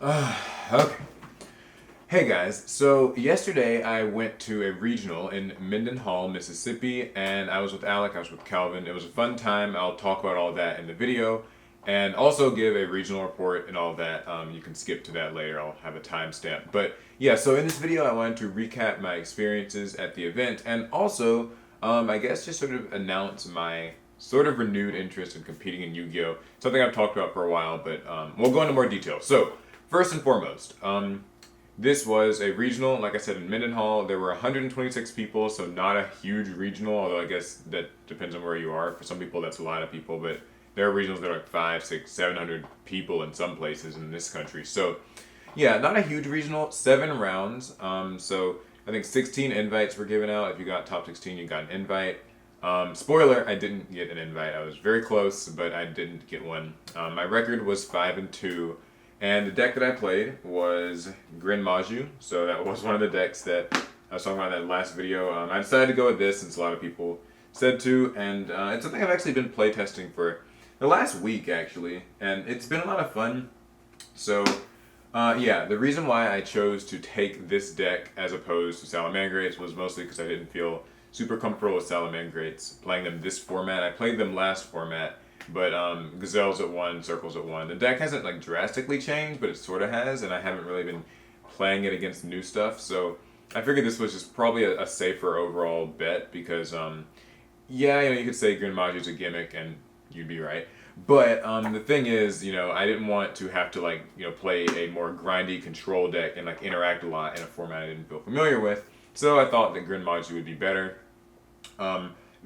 Okay. Hey guys, so yesterday I went to a regional in Mendenhall, Mississippi, and I was with Alec, I was with Calvin. It was a fun time. I'll talk about all that in the video and also give a regional report and all that. You can skip to that later, I'll have a timestamp. But yeah, so in this video I wanted to recap my experiences at the event and also, I guess just sort of announce my sort of renewed interest in competing in Yu-Gi-Oh! Something I've talked about for a while, but we'll go into more detail. So, first and foremost, this was a regional, like I said, in Mendenhall. There were 126 people, so not a huge regional, although I guess that depends on where you are. For some people, that's a lot of people, but there are regionals that are like 5, 6, 700 people in some places in this country. So, yeah, not a huge regional, 7 rounds. So, I think 16 invites were given out. If you got top 16, you got an invite. Spoiler, I didn't get an invite. I was very close, but I didn't get one. My record was 5-2. And the deck that I played was Grin Maju, so that was one of the decks that I was talking about in that last video. I decided to go with this since a lot of people said to, and it's something I've actually been playtesting for the last week actually, and it's been a lot of fun. So yeah, the reason why I chose to take this deck as opposed to Salamangrates was mostly because I didn't feel super comfortable with Salamangrates playing them this format. I played them last format, but Gazelles at 1, Circles at 1. The deck hasn't like drastically changed, but it sort of has, and I haven't really been playing it against new stuff. So I figured this was just probably a safer overall bet because, yeah, you know, you could say Grin Maji's a gimmick, and you'd be right. But the thing is, you know, I didn't want to have to like, you know, play a more grindy control deck and like interact a lot in a format I didn't feel familiar with. So I thought that Grin Maju would be better.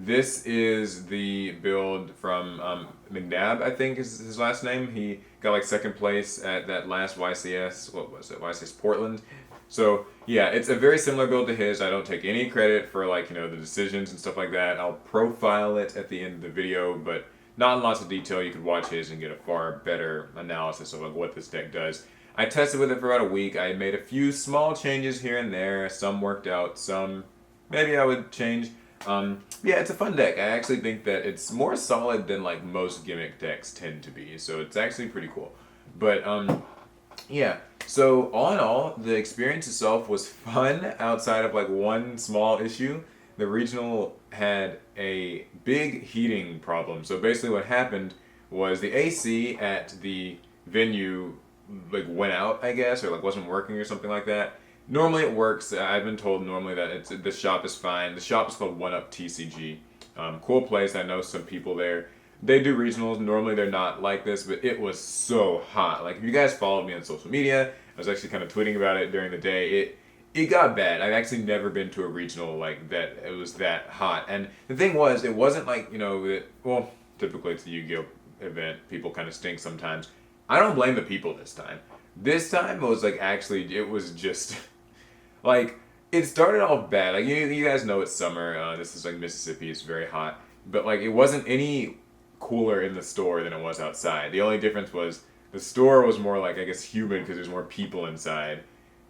This is the build from McNabb, I think is his last name. He got like second place at that last YCS. What was it? YCS Portland. So yeah, it's a very similar build to his. I don't take any credit for like, you know, the decisions and stuff like that. I'll profile it at the end of the video, but not in lots of detail. You could watch his and get a far better analysis of like what this deck does. I tested with it for about a week. I made a few small changes here and there. Some worked out, some maybe I would change. Yeah, it's a fun deck. I actually think that it's more solid than like most gimmick decks tend to be, so it's actually pretty cool. But yeah. So all in all, the experience itself was fun outside of like one small issue. The regional had a big heating problem. So basically, what happened was the AC at the venue like went out, I guess, or like wasn't working or something like that. Normally it works. I've been told normally that the shop is fine. The shop is called One Up TCG. Cool place. I know some people there. They do regionals. Normally they're not like this, but it was so hot. Like if you guys followed me on social media, I was actually kind of tweeting about it during the day. It got bad. I've actually never been to a regional like that. It was that hot. And the thing was, it wasn't like, you know, well, typically it's a Yu-Gi-Oh event. People kind of stink sometimes. I don't blame the people this time. This time it was like actually, it was just like, it started off bad. Like, you guys know it's summer. This is like Mississippi. It's very hot. But like, it wasn't any cooler in the store than it was outside. The only difference was the store was more like, I guess, humid because there's more people inside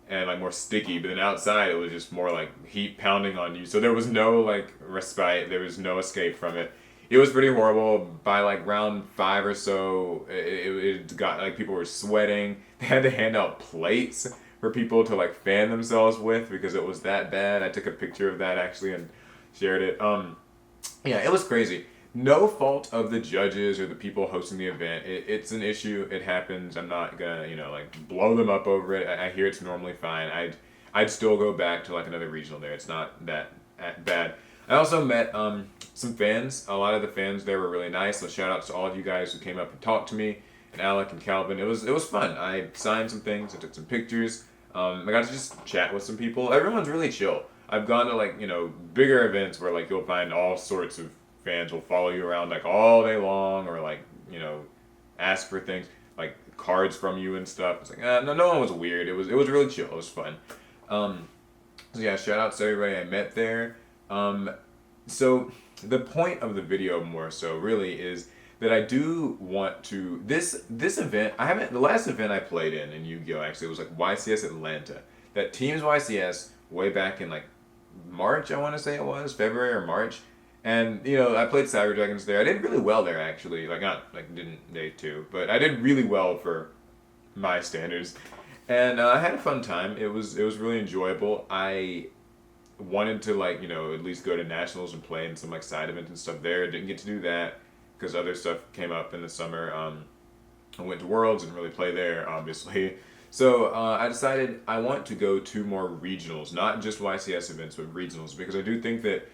and like more sticky. But then outside, it was just more like heat pounding on you. So there was no like respite. There was no escape from it. It was pretty horrible. By like round 5 or so, it got like people were sweating. They had to hand out plates for people to like fan themselves with because it was that bad. I took a picture of that actually and shared it. Yeah, it was crazy. No fault of the judges or the people hosting the event. It's an issue. It happens. I'm not gonna, you know, like blow them up over it. I hear it's normally fine. I'd still go back to like another regional there. It's not that bad. I also met some fans. A lot of the fans there were really nice. So shout outs to all of you guys who came up and talked to me, and Alec and Calvin. It was fun. I signed some things. I took some pictures. I got to just chat with some people. Everyone's really chill. I've gone to like, you know, bigger events where like you'll find all sorts of fans will follow you around like all day long or like, you know, ask for things like cards from you and stuff. It's like no one was weird. It was really chill. It was fun. So yeah, shout out to everybody I met there. So the point of the video more so really is that I do want to this event. I haven't the last event I played in Yu-Gi-Oh actually was like YCS Atlanta. That Teams YCS way back in like March, I want to say it was February or March. And you know, I played Cyber Dragons there. I did really well there actually. Like not like didn't day 2, but I did really well for my standards. And I had a fun time. It was really enjoyable. I wanted to like at least go to nationals and play in some like side events and stuff there. Didn't get to do that because other stuff came up in the summer. I went to Worlds and really play there, obviously. So I decided I want to go to more regionals, not just YCS events, but regionals, because I do think that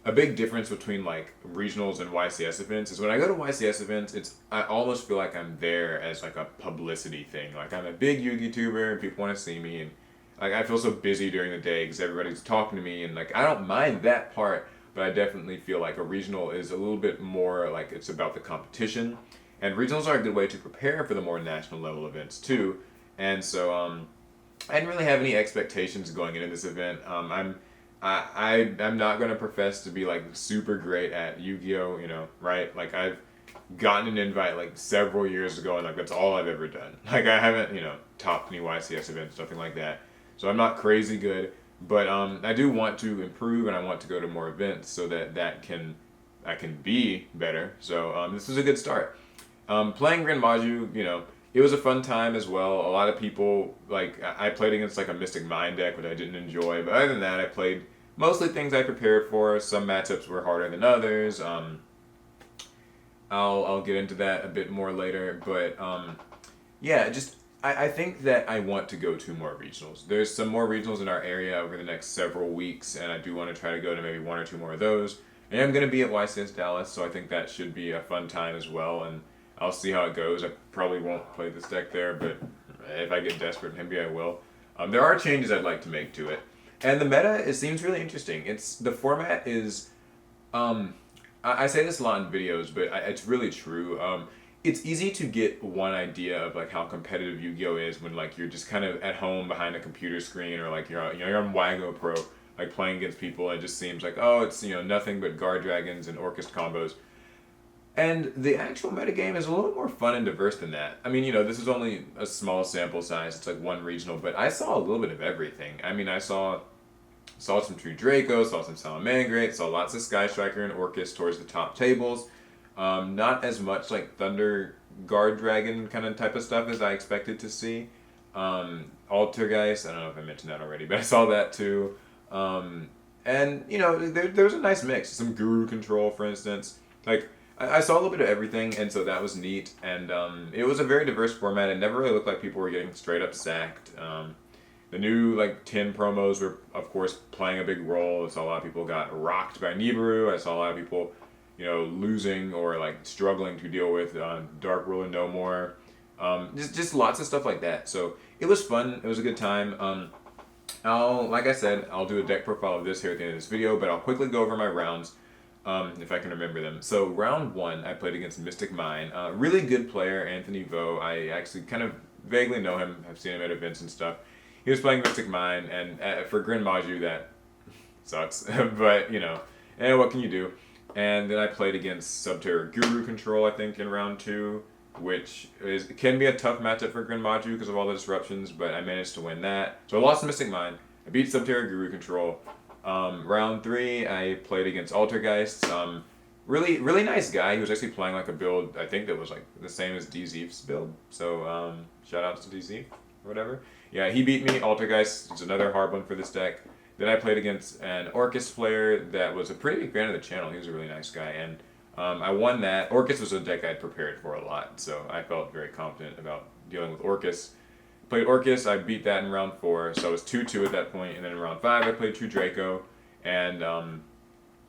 a big difference between like regionals and YCS events is when I go to YCS events, I almost feel like I'm there as like a publicity thing. Like I'm a big Yu-Gi tuber and people want to see me, and like I feel so busy during the day because everybody's talking to me, and like I don't mind that part, but I definitely feel like a regional is a little bit more like it's about the competition, and regionals are a good way to prepare for the more national level events too. And so I didn't really have any expectations going into this event. I'm not gonna profess to be like super great at Yu-Gi-Oh, right? Like I've gotten an invite like several years ago, and like that's all I've ever done. Like I haven't topped any YCS events, nothing like that. So I'm not crazy good, but I do want to improve, and I want to go to more events so that I can be better. So this is a good start. Playing Grand Maju, it was a fun time as well. A lot of people like I played against like a Mystic Mind deck, which I didn't enjoy. But other than that, I played mostly things I prepared for. Some matchups were harder than others. I'll get into that a bit more later. But yeah, just I think that I want to go to more regionals. There's some more regionals in our area over the next several weeks, and I do want to try to go to maybe one or two more of those. And I'm going to be at YCS Dallas, so I think that should be a fun time as well. And I'll see how it goes. I probably won't play this deck there, but if I get desperate, maybe I will. There are changes I'd like to make to it, and the meta seems really interesting. The format is, I say this a lot in videos, but it's really true. It's easy to get one idea of like how competitive Yu-Gi-Oh is when like you're just kind of at home behind a computer screen, or like you're on Wago Pro like playing against people. And it just seems like it's nothing but guard dragons and Orchis combos. And the actual metagame is a little more fun and diverse than that. I mean, this is only a small sample size. It's like one regional, but I saw a little bit of everything. I mean, I saw some True Draco, saw some Salamangreat, saw lots of Sky Striker and Orchis towards the top tables. Not as much like Thunder Guard Dragon kind of type of stuff as I expected to see. Altergeist, I don't know if I mentioned that already, but I saw that too. And there was a nice mix. Some Guru Control, for instance. Like I saw a little bit of everything, and so that was neat. And it was a very diverse format. It never really looked like people were getting straight up sacked. The new like 10 promos were, of course, playing a big role. I saw a lot of people got rocked by Nibiru. I saw a lot of people, losing or like struggling to deal with Dark Ruler No More. Just lots of stuff like that. So it was fun. It was a good time. Like I said, I'll do a deck profile of this here at the end of this video, but I'll quickly go over my rounds. If I can remember them. So round one, I played against Mystic Mind. Really good player, Anthony Vo. I actually kind of vaguely know him. I've seen him at events and stuff. He was playing Mystic Mind, and for Grand Maju, that sucks. But, and what can you do? And then I played against Subterra Guru Control, I think, in round two, which can be a tough matchup for Grand Maju because of all the disruptions, but I managed to win that. So I lost to Mystic Mind. I beat Subterra Guru Control. Round three, I played against Altergeist. Really, really nice guy. He was actually playing like a build, I think that was like the same as DZ's build. So, shout outs to DZ or whatever. Yeah, he beat me. Altergeist is another hard one for this deck. Then I played against an Orchis player that was a pretty big fan of the channel. He was a really nice guy, and I won that. Orchis was a deck I'd prepared for a lot, so I felt very confident about dealing with Orchis. Played Orchis, I beat that in round four, so I was 2-2 at that point, and then in round five I played True Draco, and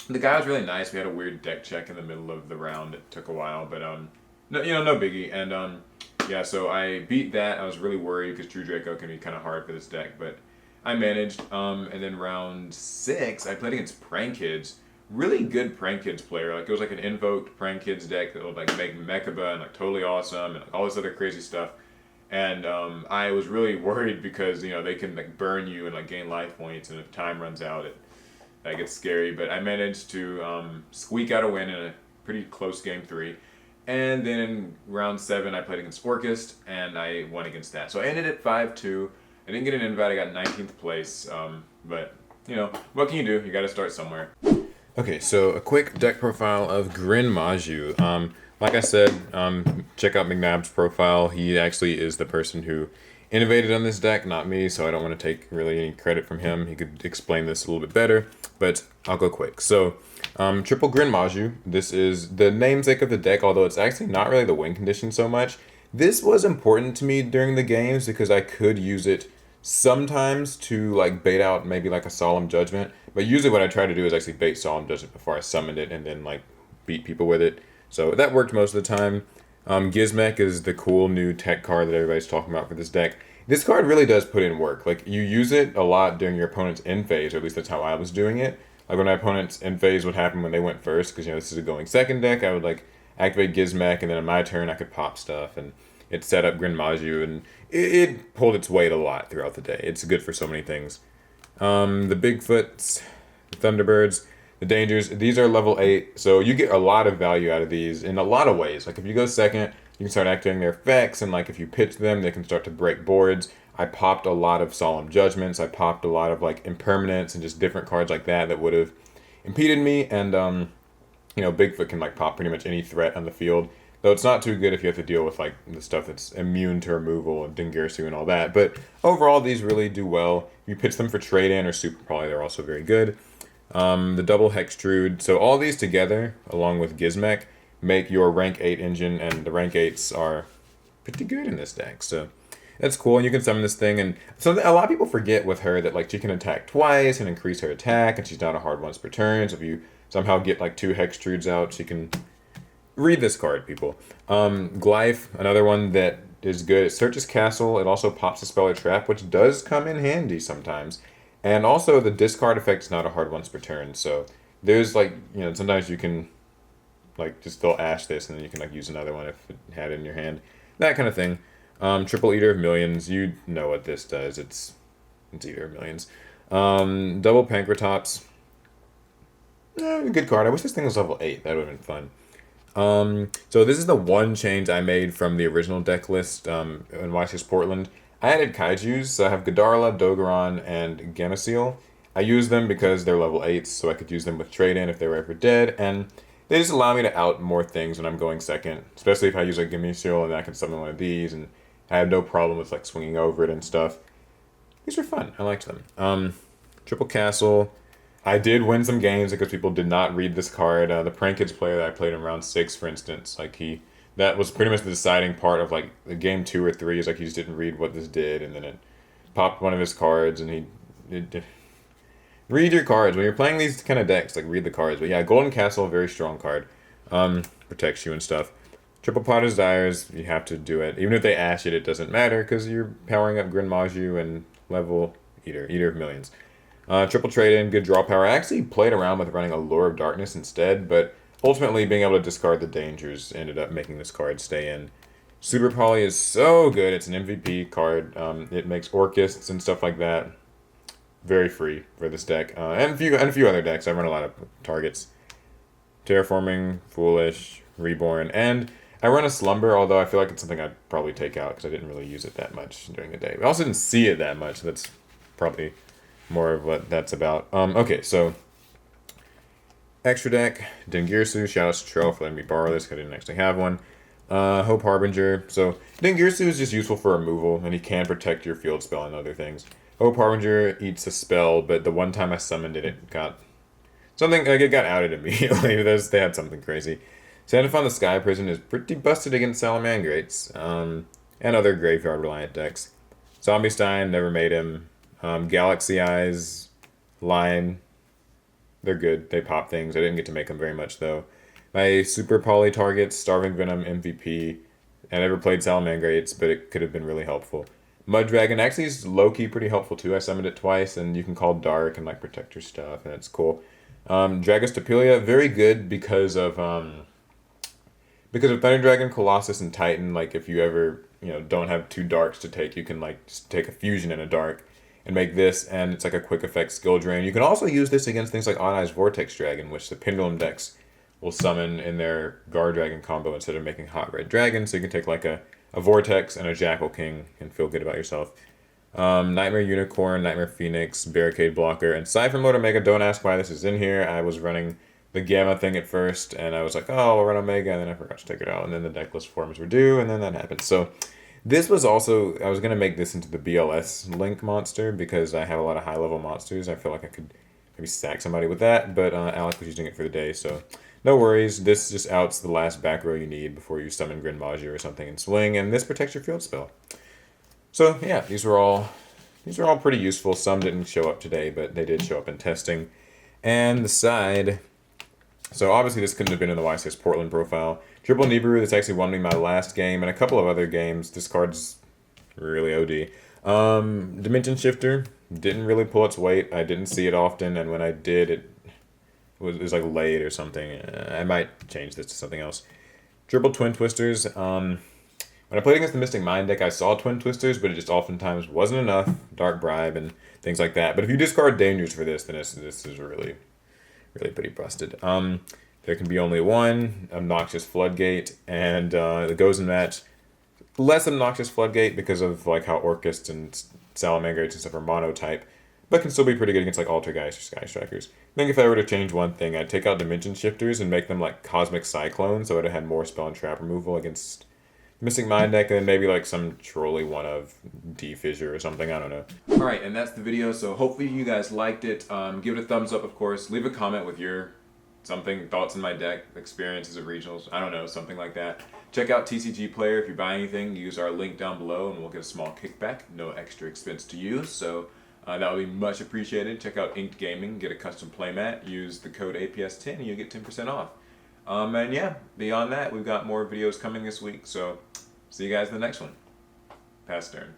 the guy was really nice. We had a weird deck check in the middle of the round. It took a while, but no biggie. And yeah, so I beat that. I was really worried because True Draco can be kind of hard for this deck, but I managed. And then round six, I played against Prank Kids. Really good Prank Kids player. Like it was like an invoked Prank Kids deck that would like make Mechaba and like totally awesome and like, all this other crazy stuff. And I was really worried because they can like burn you and like gain life points, and if time runs out, that gets scary. But I managed to squeak out a win in a pretty close game three. And then in round seven, I played against Orchis, and I won against that. So I ended at 5-2. I didn't get an invite. I got 19th place. But what can you do? You got to start somewhere. Okay, so a quick deck profile of Grand Maju. like I said, check out McNabb's profile. He actually is the person who innovated on this deck, not me, so I don't want to take really any credit from him. He could explain this a little bit better, but I'll go quick. So, triple Grin Maju. This is the namesake of the deck, although it's actually not really the win condition so much. This was important to me during the games because I could use it sometimes to like bait out maybe like a Solemn Judgment, but usually what I try to do is actually bait Solemn Judgment before I summoned it and then like beat people with it. So that worked most of the time. Gizmek is the cool new tech card that everybody's talking about for this deck. This card really does put in work. Like, you use it a lot during your opponent's end phase, or at least that's how I was doing it. Like, when my opponent's end phase would happen when they went first, because, this is a going second deck, I would, like, activate Gizmek, and then on my turn, I could pop stuff, and it set up Grin Maju, and it pulled its weight a lot throughout the day. It's good for so many things. The Bigfoots, the Thunderbirds, the Dangers, these are level 8, so you get a lot of value out of these in a lot of ways. Like, if you go second, you can start activating their effects, and like if you pitch them, they can start to break boards. I popped a lot of Solemn Judgments, I popped a lot of like Impermanence and just different cards like that that would have impeded me, and Bigfoot can like pop pretty much any threat on the field. Though it's not too good if you have to deal with like the stuff that's immune to removal and Dingirsu and all that. But overall, these really do well. You pitch them for trade in or super probably they're also very good. The double Hextrude. So all these together, along with Gizmek, make your rank 8 engine, and the rank 8s are pretty good in this deck. So that's cool, and you can summon this thing. And so a lot of people forget with her that like she can attack twice and increase her attack, and she's not a hard once per turn. So if you somehow get like 2 Hextrudes out, she can read this card, people. Glyph, another one that is good. It searches castle. It also pops a spell or trap, which does come in handy sometimes. And also the discard effect is not a hard once per turn. So there's like, sometimes you can like just throw ash this and then you can like use another one if it had it in your hand. That kind of thing. Triple Eater of Millions. You know what this does. It's Eater of Millions. Double Pankratops. Good card. I wish this thing was level 8. That would have been fun. So this is the one change I made from the original deck list in YCS Portland. I added Kaijus, so I have Godarla, Dogoran, and Gameciel. I use them because they're level 8s, so I could use them with trade-in if they were ever dead, and they just allow me to out more things when I'm going second, especially if I use a Gameciel and I can summon one of these, and I have no problem with like swinging over it and stuff. These were fun. I liked them. Triple Castle. I did win some games because people did not read this card. The Prank Kids player that I played in round 6, for instance, that was pretty much the deciding part of like the game 2 or 3 is like he just didn't read what this did, and then it popped one of his cards, and read your cards when you're playing these kind of decks. Like, read the cards. But yeah, Golden Castle, very strong card, protects you and stuff. Triple Potter's Dyers, you have to do it. Even if they ash it, it doesn't matter because you're powering up Grin Maju and level Eater of Millions. Triple trade-in, good draw power. I actually played around with running Allure of Darkness instead, but ultimately being able to discard the Dangers ended up making this card stay in. Super Poly is so good. It's an MVP card. It makes Orchists and stuff like that very free for this deck. And a few other decks. I run a lot of targets. Terraforming, Foolish, Reborn, and I run a Slumber, although I feel like it's something I'd probably take out because I didn't really use it that much during the day. I also didn't see it that much. That's probably more of what that's about. Okay, so extra deck, Dingirsu. Shout out to Trail for letting me borrow this because I didn't actually have one. Hope Harbinger. So Dingirsu is just useful for removal, and he can protect your field spell and other things. Hope Harbinger eats a spell, but the one time I summoned it, it got something, like it got outed immediately. They had something crazy. Xenophon the Sky Prison is pretty busted against Salamangreats, and other graveyard reliant decks. Zombie Stein, never made him. Galaxy Eyes, Line, they're good. They pop things. I didn't get to make them very much, though. My Super Poly targets, Starving Venom, MVP. I never played Salamangreats, but it could have been really helpful. Mud Dragon actually is low-key pretty helpful, too. I summoned it twice, and you can call Dark and, like, protect your stuff, and it's cool. Dragostopelia, very good because of Thunder Dragon, Colossus, and Titan. Like, if you ever, don't have 2 Darks to take, you can, like, just take a Fusion and a Dark and make this, and it's like a quick effect skill drain. You can also use this against things like Odd Eyes Vortex Dragon, which the Pendulum decks will summon in their Guard Dragon combo instead of making Hot Red Dragon, so you can take like a Vortex and a Jackal King and feel good about yourself. Nightmare Unicorn, Nightmare Phoenix, Barricade Blocker, and Siphon Lord Omega. Don't ask why this is in here. I was running the Gamma thing at first, and I was like, oh, I'll run Omega, and then I forgot to take it out, and then the deck list forms were due, and then that happened. So this was also, I was going to make this into the BLS Link monster because I have a lot of high-level monsters. I feel like I could maybe sack somebody with that, but Alec was using it for the day, so no worries. This just outs the last back row you need before you summon Grinbaji or something and swing, and this protects your field spell. So yeah, these were all pretty useful. Some didn't show up today, but they did show up in testing. And the side, so obviously this couldn't have been in the Y6 Portland profile. Triple Nibiru, that's actually won me my last game, and a couple of other games. This card's really OD. Dimension Shifter didn't really pull its weight. I didn't see it often, and when I did, it was like late or something. I might change this to something else. Triple Twin Twisters. When I played against the Mystic Mind deck, I saw Twin Twisters, but it just oftentimes wasn't enough. Dark Bribe and things like that. But if you discard Dangers for this, then this is really, really pretty busted. There can be only one Obnoxious Floodgate, and it goes in match. Less Obnoxious Floodgate because of like how Orcust and Salamangreats and stuff are mono-type, but can still be pretty good against like Altergeist or Sky Strikers. I think if I were to change one thing, I'd take out Dimension Shifters and make them like Cosmic Cyclones, so I'd have had more spell and trap removal against Missing Mind deck, and then maybe like some trolley one of D-Fissure or something, I don't know. Alright, and that's the video, so hopefully you guys liked it. Give it a thumbs up, of course. Leave a comment with your thoughts on my deck, experiences of regionals, I don't know, something like that. Check out TCG Player if you buy anything. Use our link down below and we'll get a small kickback. No extra expense to you, so that would be much appreciated. Check out Inked Gaming, get a custom playmat. Use the code APS10 and you'll get 10% off. And yeah, beyond that, we've got more videos coming this week, so see you guys in the next one. Pass turn.